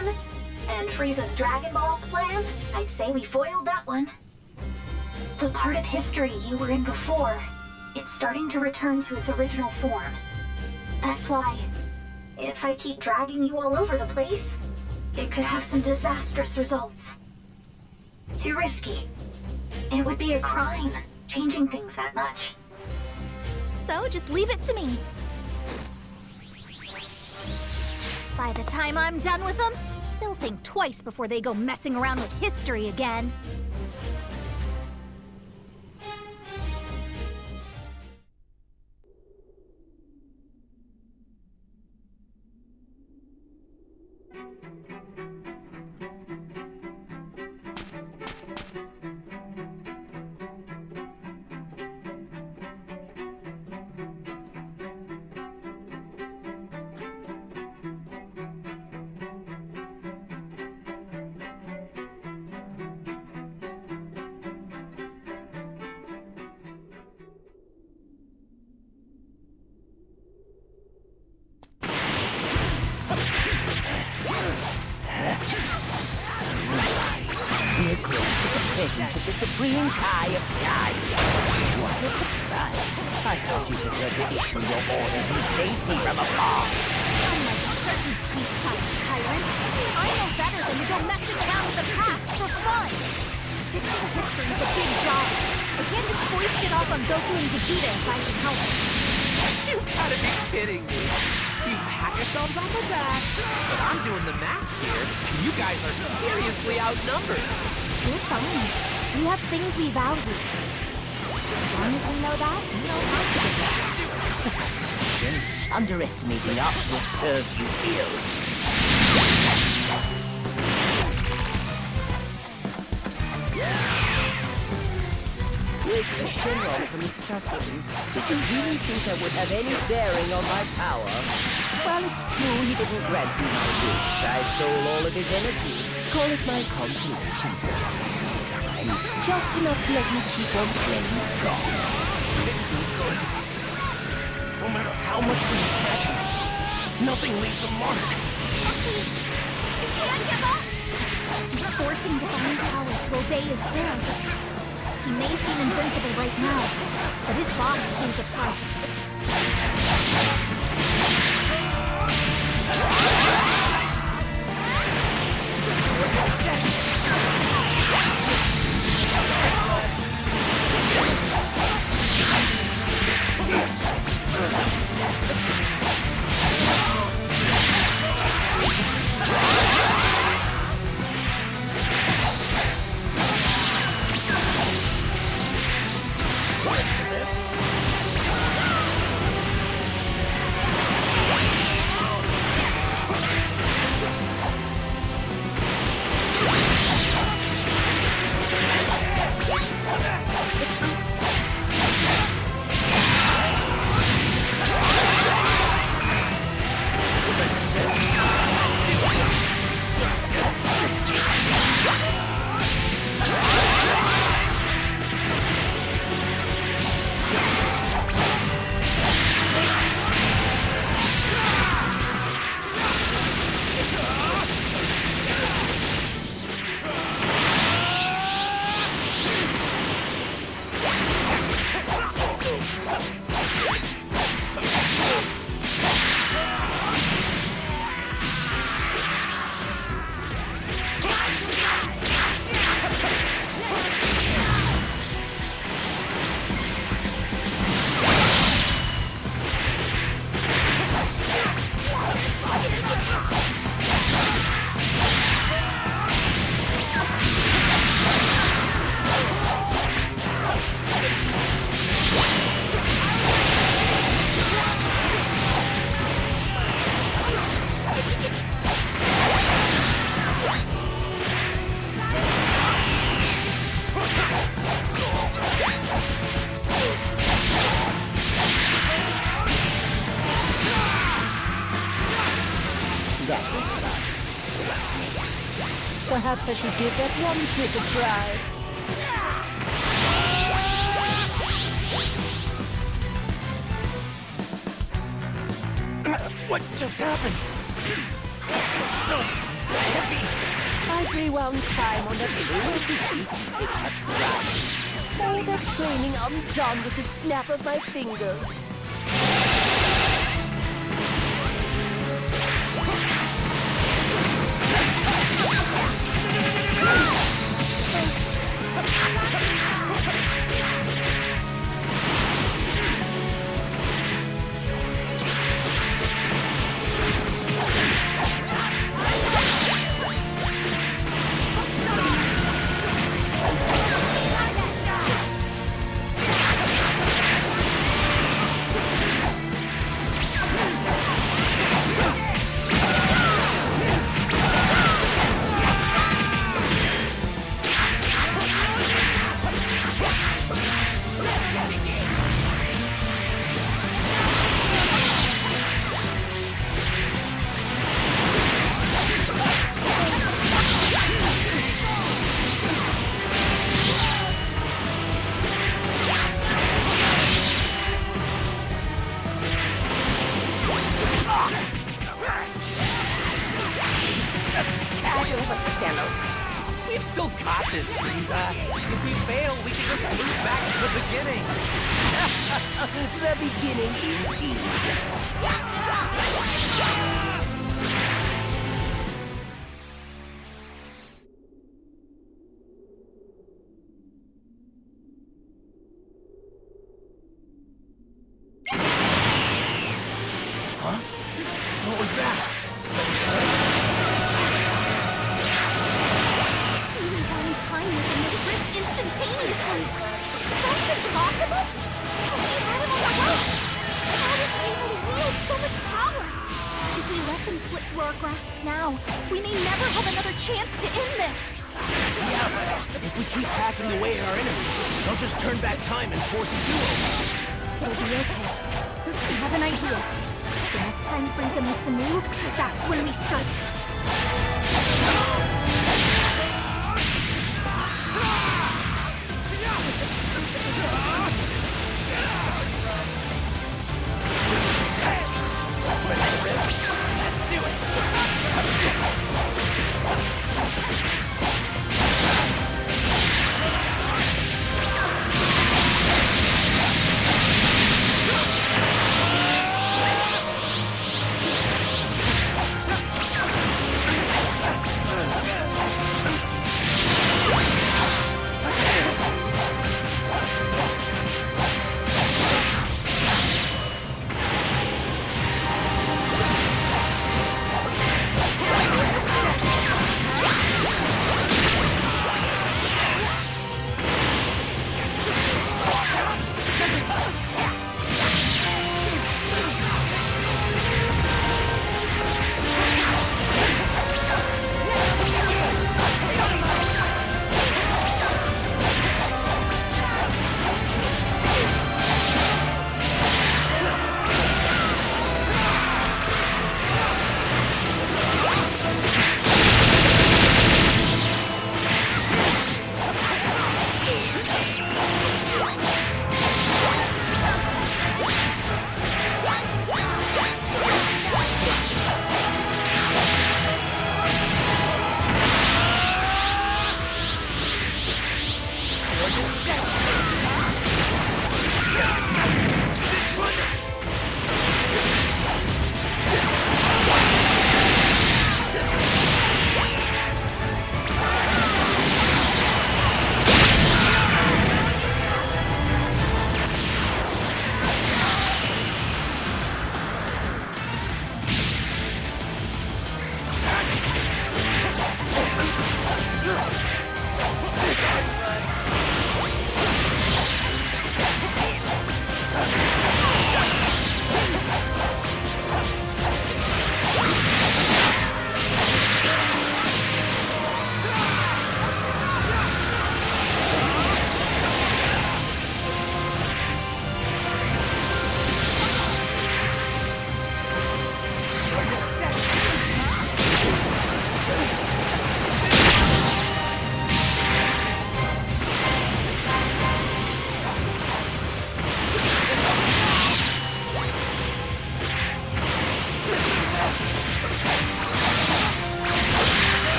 And Frieza's Dragon Ball's plan, I'd say we foiled that one. The part of history you were in before, it's starting to return to its original form. That's why, if I keep dragging you all over the place, it could have some disastrous results. Too risky. It would be a crime, changing things that much.
So just leave it to me. By the time I'm done with them, they'll think twice before they go messing around with history again.
Presence of the Supreme Kai of Time. What a surprise. I thought you preferred to issue your orders in safety from afar.
Unlike a certain cute-sized tyrant, I know better than to go messing around with the past for fun. Fixing history is a big job. I can't just foist it off on Goku and Vegeta if I can help it.
You've gotta be kidding me. We pat yourselves on the back, but I'm doing the math here. You guys are seriously outnumbered.
We're fine. We have things we value. As long as we know that, we know how to get that.
Suffice it to say, underestimating us will serve you ill. With the Shenron from the suffering, did you really think that would have any bearing on my power? Well, it's true he didn't grant me my wish. I stole all of his energy. Call it my consolation prize. And it's just enough to let me keep on playing God.
It's no good. No matter how much we attack him, nothing leaves a mark.
Please, you can't give up! He's forcing divine power to obey his will. He may seem invincible right now, but his body pays a price.
Perhaps I should give that one trick a try.
What just happened? So heavy.
I've rewound time on that little physique you take such pride. All that training undone with the snap of my fingers.
We've still got this, Frieza. If we fail, we can just move back to the beginning.
The beginning indeed.
Huh? What was that?
Time within this rift instantaneously. Is that even possible? And we had him on the ropes. How was he able to wield so much power? If we let them slip through our grasp now, we may never have another chance to end this.
Yeah, but if we keep hacking away at our enemies, they'll just turn back time and force a do-over.
It'll be okay. I have an idea. The next time Frieza makes a move, that's when we strike.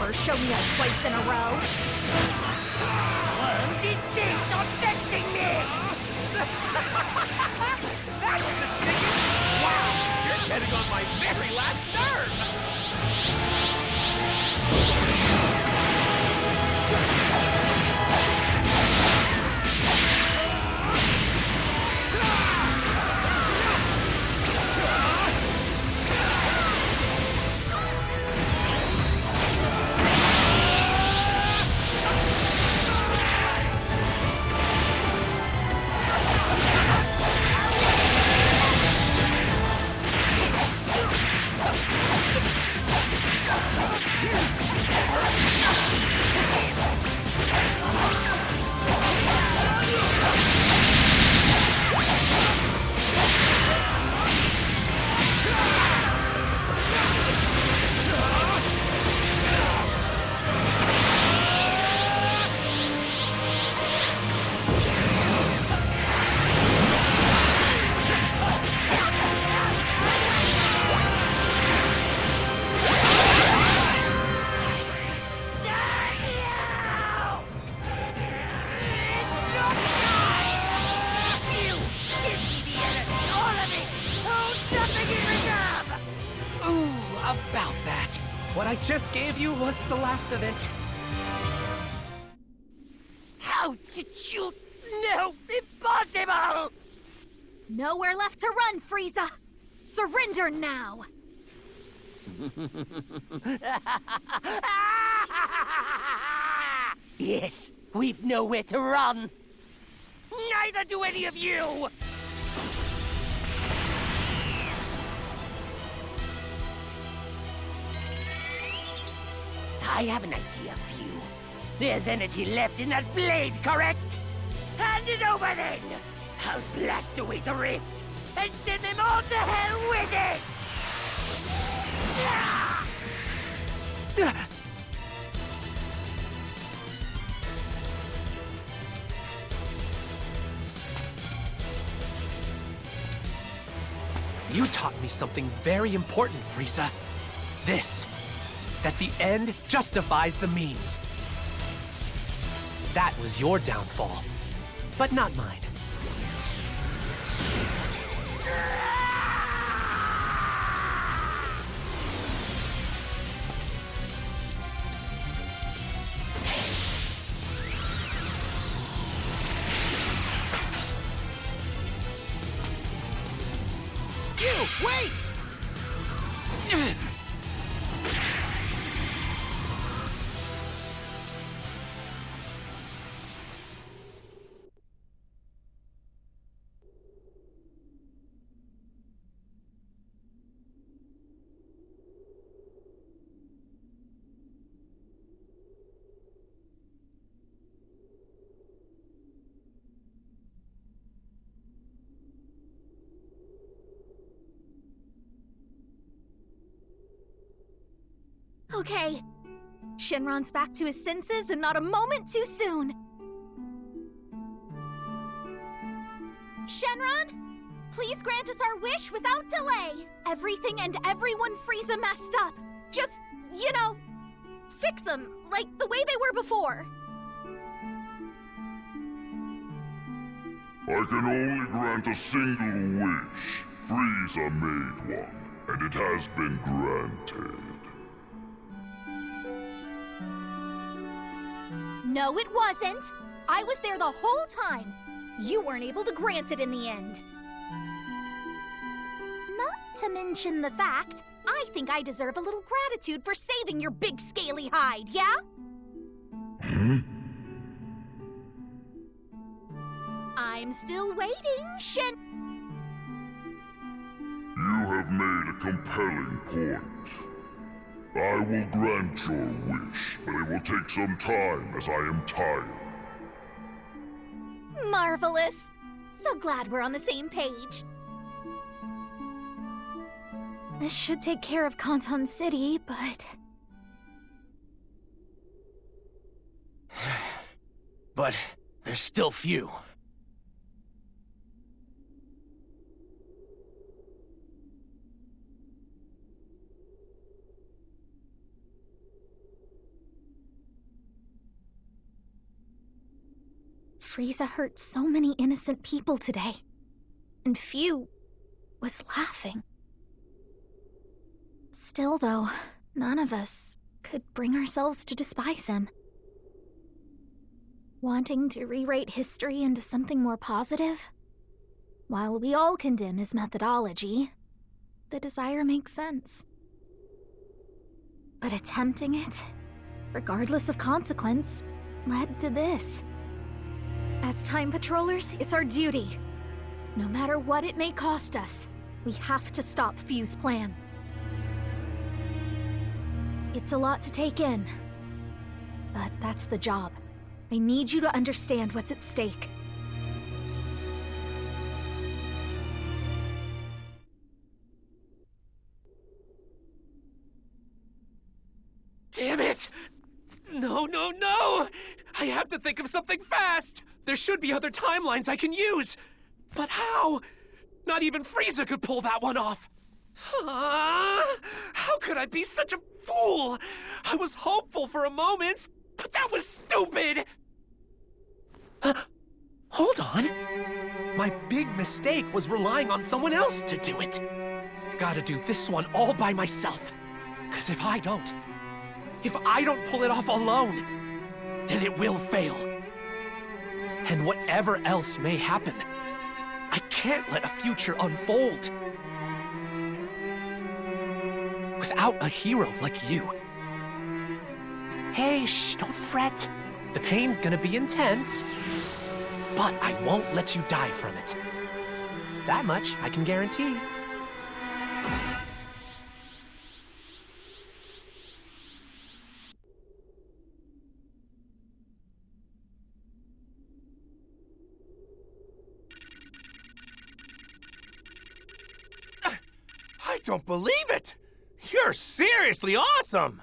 never show me up twice in a row.
Worms insist on vexing me!
That's the ticket! Wow, you're getting on my very last nerve! About that. What I just gave you was the last of it.
How did you know? Impossible!
Nowhere left to run, Frieza! Surrender now!
Yes, we've nowhere to run. Neither do any of you! I have an idea for you. There's energy left in that blade, correct? Hand it over then! I'll blast away the rift and send them all to hell with it!
You taught me something very important, Frieza. This. That the end justifies the means. That was your downfall, but not mine.
You, wait!
Okay. Shenron's back to his senses and not a moment too soon. Shenron, please grant us our wish without delay. Everything and everyone Frieza messed up. Just, you know, fix them like the way they were before.
I can only grant a single wish. Frieza made one, and it has been granted.
No, it wasn't. I was there the whole time. You weren't able to grant it in the end. Not to mention the fact, I think I deserve a little gratitude for saving your big scaly hide, yeah? I'm still waiting, Shen...
You have made a compelling point. I will grant your wish, but it will take some time as I am tired.
Marvelous. So glad we're on the same page. This should take care of Kanton City, but...
But there's still few.
Frieza hurt so many innocent people today, and few was laughing. Still, though, none of us could bring ourselves to despise him. Wanting to rewrite history into something more positive? While we all condemn his methodology, the desire makes sense. But attempting it, regardless of consequence, led to this. As Time Patrollers, it's our duty. No matter what it may cost us, we have to stop Fu's plan. It's a lot to take in, but that's the job. I need you to understand what's at stake.
Damn it! No, no, no! I have to think of something fast! There should be other timelines I can use! But how? Not even Frieza could pull that one off! How could I be such a fool? I was hopeful for a moment, but that was stupid! Hold on. My big mistake was relying on someone else to do it. Gotta do this one all by myself. 'Cause if I don't pull it off alone, then it will fail. And whatever else may happen, I can't let a future unfold without a hero like you. Hey, shh, don't fret. The pain's gonna be intense, but I won't let you die from it. That much I can guarantee.
I don't believe it! You're seriously awesome!